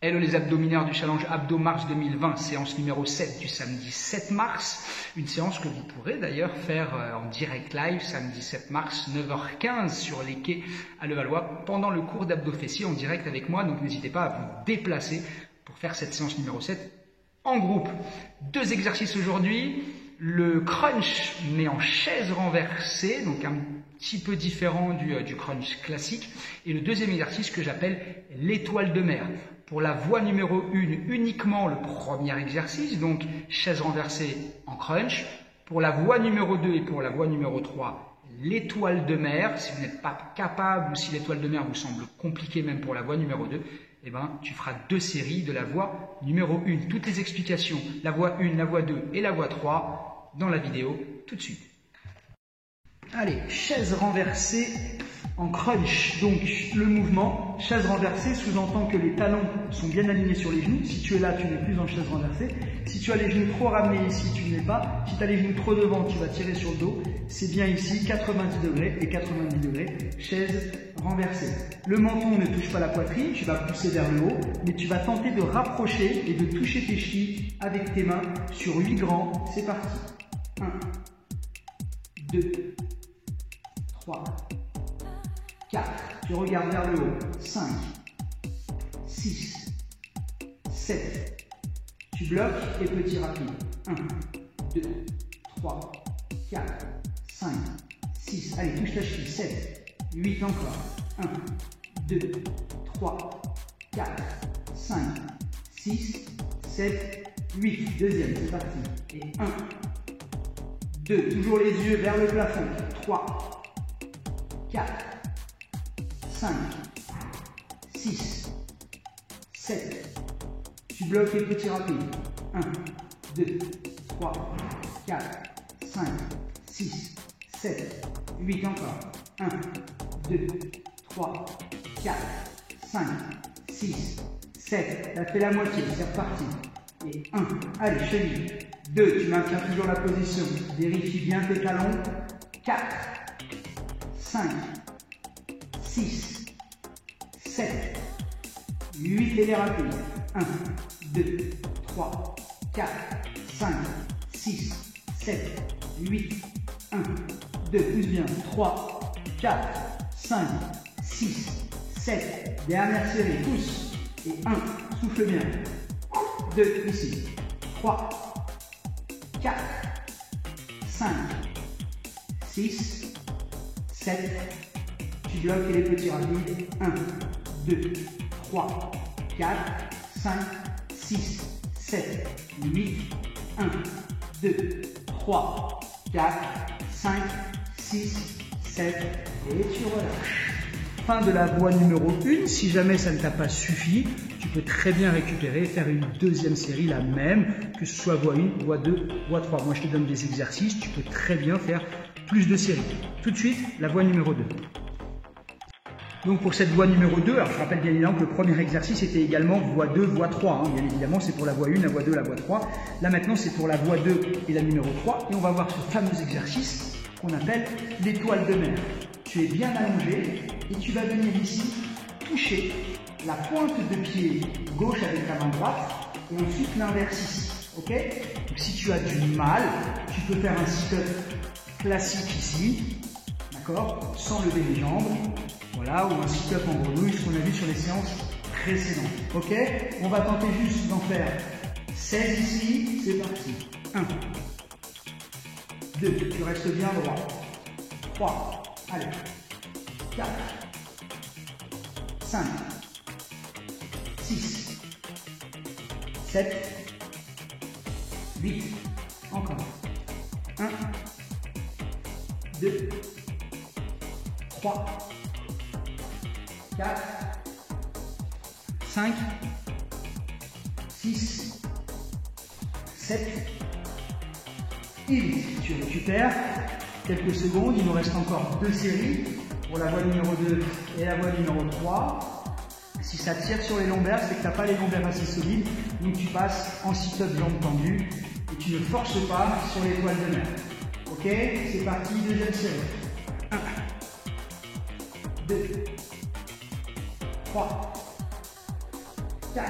Hello les abdomineurs du challenge Abdo Mars 2020, séance numéro 7 du samedi 7 mars. Une séance que vous pourrez d'ailleurs faire en direct live samedi 7 mars 9h15 sur les quais à Levallois pendant le cours d'abdos fessiers en direct avec moi. Donc n'hésitez pas à vous déplacer pour faire cette séance numéro 7 en groupe. 2 exercices aujourd'hui. Le crunch mais en chaise renversée, donc un petit peu différent du crunch classique. Et le deuxième exercice que j'appelle l'étoile de mer. Pour la voie numéro 1, uniquement le premier exercice, donc chaise renversée en crunch. Pour la voie numéro 2 et pour la voie numéro 3, l'étoile de mer. Si vous n'êtes pas capable ou si l'étoile de mer vous semble compliquée même pour la voie numéro 2, eh ben, tu feras 2 séries de la voie numéro 1. Toutes les explications, la voie 1, la voie 2 et la voie 3, dans la vidéo tout de suite. Allez, chaise renversée en crunch. Donc le mouvement, chaise renversée sous-entend que les talons sont bien alignés sur les genoux. Si tu es là, tu n'es plus en chaise renversée. Si tu as les genoux trop ramenés ici, tu ne l'es pas. Si tu as les genoux trop devant, tu vas tirer sur le dos. C'est bien ici, 90 degrés et 90 degrés, chaise renversée. Le menton ne touche pas la poitrine, tu vas pousser vers le haut, mais tu vas tenter de rapprocher et de toucher tes chevilles avec tes mains sur 8 grands. C'est parti. 1, 2, 3, 4, tu regardes vers le haut, 5, 6, 7, tu bloques et petit rapide, 1, 2, 3, 4, 5, 6, allez touche ta cheville, 7, 8 encore, 1, 2, 3, 4, 5, 6, 7, 8, deuxième, c'est parti, et 1, 2, toujours les yeux vers le plafond, 3, 4, 5, 6, 7, tu bloques les petits rapides, 1, 2, 3, 4, 5, 6, 7, 8 encore, 1, 2, 3, 4, 5, 6, 7, tu as fait la moitié, c'est reparti, et 1, allez, cheville, 2, tu maintiens toujours la position, vérifie bien tes talons, 4, 5, 6, 7, 8 et les rapides, 1, 2, 3, 4, 5, 6, 7, 8, 1, 2, pousse bien, 3, 4, 5, 6, 7, dernière série, pousse, et 1, souffle bien, 2, ici, 3, 4, 5, 6, 7, tu bloques et les petits rapides, 1, 2, 3, 4, 5, 6, 7, 8, 1, 2, 3, 4, 5, 6, 7, et tu relâches. Fin de la voie numéro 1, si jamais ça ne t'a pas suffi, tu peux très bien récupérer et faire une deuxième série, la même, que ce soit voie 1, voie 2, voie 3. Moi je te donne des exercices, tu peux très bien faire plus de séries. Tout de suite, la voie numéro 2. Donc pour cette voie numéro 2, alors je rappelle bien évidemment que le premier exercice était également voie 2, voie 3. Bien évidemment, c'est pour la voie 1, la voie 2, la voie 3. Là maintenant, c'est pour la voie 2 et la numéro 3. Et on va voir ce fameux exercice qu'on appelle l'étoile de mer. Tu es bien allongé et tu vas venir ici toucher la pointe de pied gauche avec ta main droite et ensuite l'inverse ici. Ok? Donc si tu as du mal, tu peux faire un sit-up classique ici, d'accord? Sans lever les jambes. Voilà, ou un sit-up en grenouille, ce qu'on a vu sur les séances précédentes. Ok? On va tenter juste d'en faire 16 ici, c'est parti. 1, 2, tu restes bien droit. 3, allez. 4, 5, 6, 7, 8, encore. 1, 2, 3, 4, 5, 6, 7, et 8. Tu récupères quelques secondes, il nous reste encore 2 séries pour la voie numéro 2 et la voie numéro 3. Si ça tire sur les lombaires, c'est que tu n'as pas les lombaires assez solides, donc tu passes en sit-up jambes tendues et tu ne forces pas sur l'étoile de mer. Ok, c'est parti, deuxième série. 1, 2, 3, 4,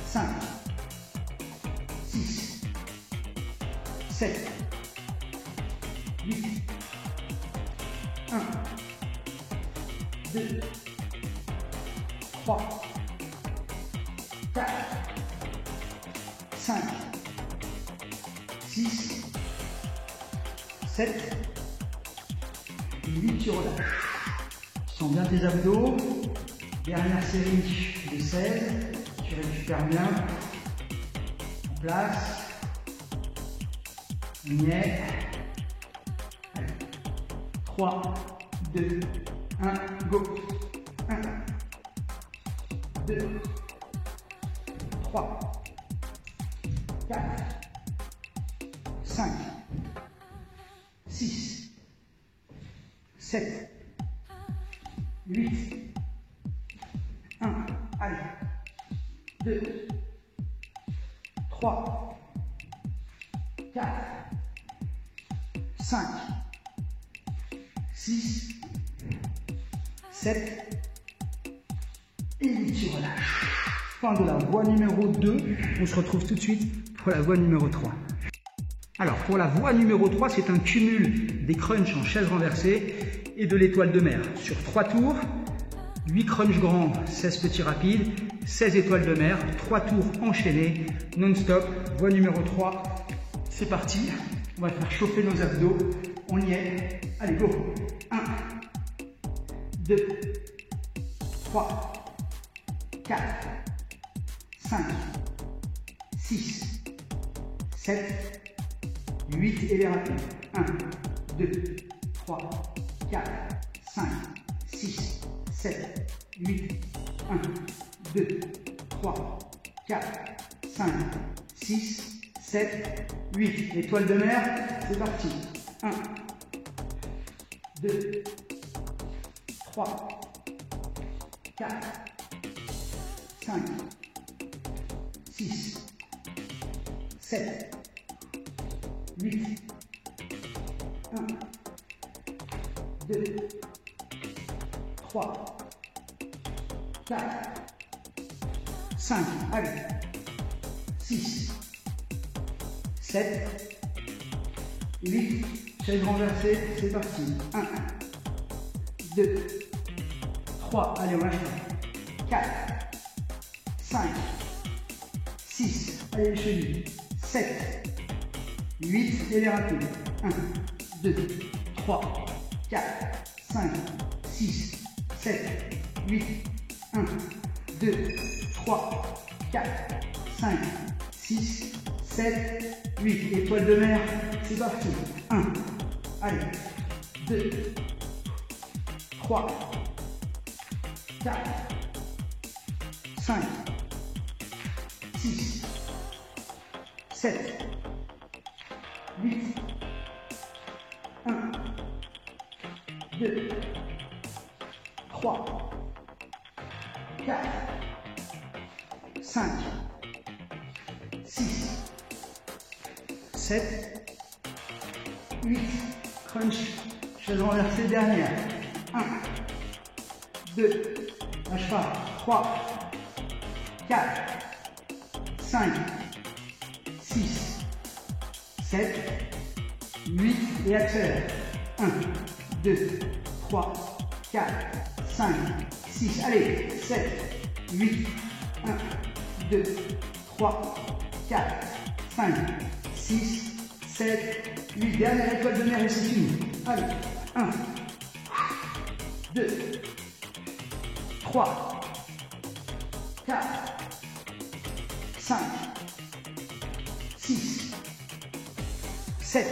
5, 6, 7, 8, 1, 2, 3, 4, 5, 6, 7, 8, tu relâches. Tu sens bien tes abdos. Dernière série de 16, tu récupères bien. En place. On y est. Allez. 3, 2, 1, go. 1, 2, 3, 4, 5, 6, 7, 8, 1, allez, 2, 3, 4, 5, 6, 7, et 8, tu relâches. Fin de la voie numéro 2, on se retrouve tout de suite pour la voie numéro 3. Alors pour la voie numéro 3, c'est un cumul des crunchs en chaise renversée et de l'étoile de mer. Sur 3 tours, 8 crunchs grands, 16 petits rapides, 16 étoiles de mer, 3 tours enchaînés, non-stop. Voie numéro 3, c'est parti. On va faire chauffer nos abdos. On y est. Allez, go. 1, 2, 3, 4, 5, 6, 7, 8 et les rapides. 1, 2, 3, 4, 5, 6, 7, 8, 1, 2, 3, 4, 5, 6, 7, 8. Étoile de mer, c'est parti. 1, 2, 3, 4, 5, 6, 7, 8, 1, 2, 3, 4, 5, allez, 6, 7, 8, chaise renversée, c'est parti. 1, 2, 3, allez, on lâche pas. 4, 5, 6, allez les chevilles, 7, 8 et les rapides. 1, 2, 3, 4, 5, 6, 7, 8, 1, 2, 3, 4, 5, 6, 7, 8. Étoile de mer, c'est parti. 1, allez, 2, 3, 4, 5, 6, 7, 8, 1, 2, 3, 4, 5, 6, 7, 8, crunch, chaise renversée dernière. 1, 2, lâche pas, 3, 4, 5, 6, 7, 8 et accélère. 1, 2, 3, 4, 5, 6, allez, 7, 8, 1, 2, 3, 4, 5, 6, 7, 8. Dernière étoile de mer et c'est fini. Allez, 1, 2, 3, 4, 5, 6, 7,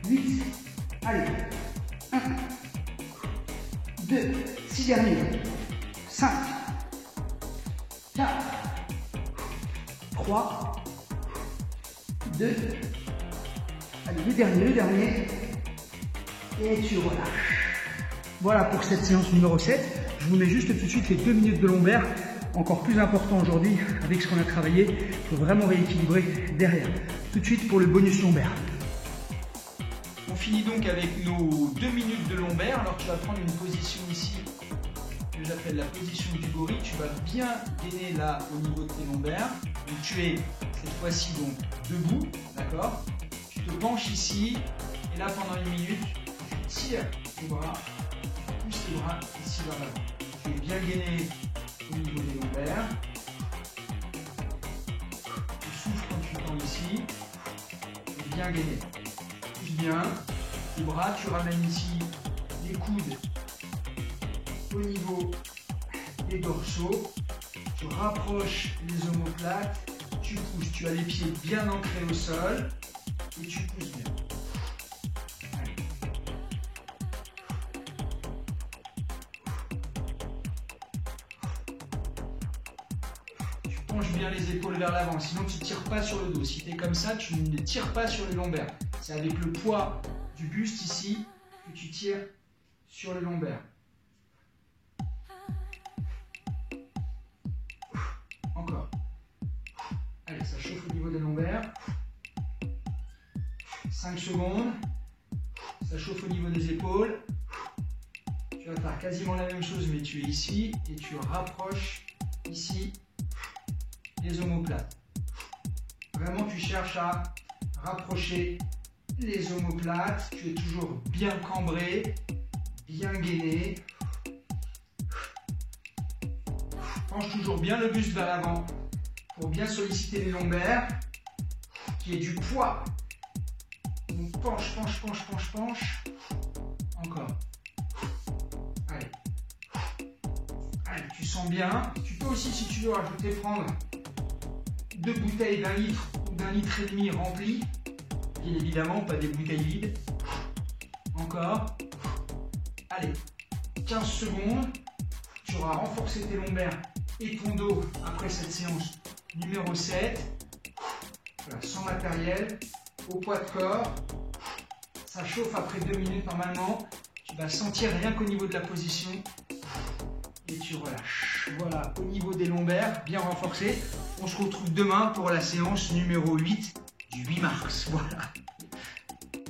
8, allez, 1, 2, 6 derniers, 5, 4, 3, 2, allez, le dernier, et tu relâches. Voilà pour cette séance numéro 7. Je vous mets juste tout de suite les 2 minutes de lombaire, encore plus important aujourd'hui avec ce qu'on a travaillé. Il faut vraiment rééquilibrer derrière. Tout de suite pour le bonus lombaire. On finit donc avec nos 2 minutes de lombaire. Alors tu vas prendre une position ici que j'appelle la position du gorille. Tu vas bien gainer là au niveau de tes lombaires. Donc tu es cette fois-ci donc debout, d'accord? Tu te penches ici et là pendant une minute, tu tires tes bras, tu pousses tes bras ici vers l'avant. Tu es bien gainé au niveau des lombaires. Tu souffles quand tu tends ici. Tu es bien gainé. Pousse bien. Les bras, tu ramènes ici les coudes au niveau des dorsaux. Tu rapproches les omoplates. Tu pousses. Tu as les pieds bien ancrés au sol. Et tu pousses bien. Allez. Tu penches bien les épaules vers l'avant. Sinon, tu ne tires pas sur le dos. Si tu es comme ça, tu ne tires pas sur les lombaires. C'est avec le poids du buste ici que tu tires sur les lombaires. Encore. Allez, ça chauffe au niveau des lombaires. 5 secondes. Ça chauffe au niveau des épaules. Tu vas faire quasiment la même chose, mais tu es ici et tu rapproches ici les omoplates. Vraiment, tu cherches à rapprocher les omoplates. Tu es toujours bien cambré, bien gainé. Penche toujours bien le buste vers l'avant pour bien solliciter les lombaires, qui est du poids. Donc penche, penche, penche, penche, penche. Encore. Allez. Allez, tu sens bien. Tu peux aussi, si tu veux, rajouter, prendre 2 bouteilles d'1 litre ou d'1,5 litre remplies. Bien évidemment, pas des bouteilles vides. Encore. Allez. 15 secondes. Tu auras renforcé tes lombaires et ton dos après cette séance numéro 7. Voilà, sans matériel, au poids de corps. Ça chauffe après 2 minutes normalement. Tu vas sentir rien qu'au niveau de la position. Et tu relâches. Voilà, au niveau des lombaires, bien renforcé. On se retrouve demain pour la séance numéro 8 du 8 mars. Voilà.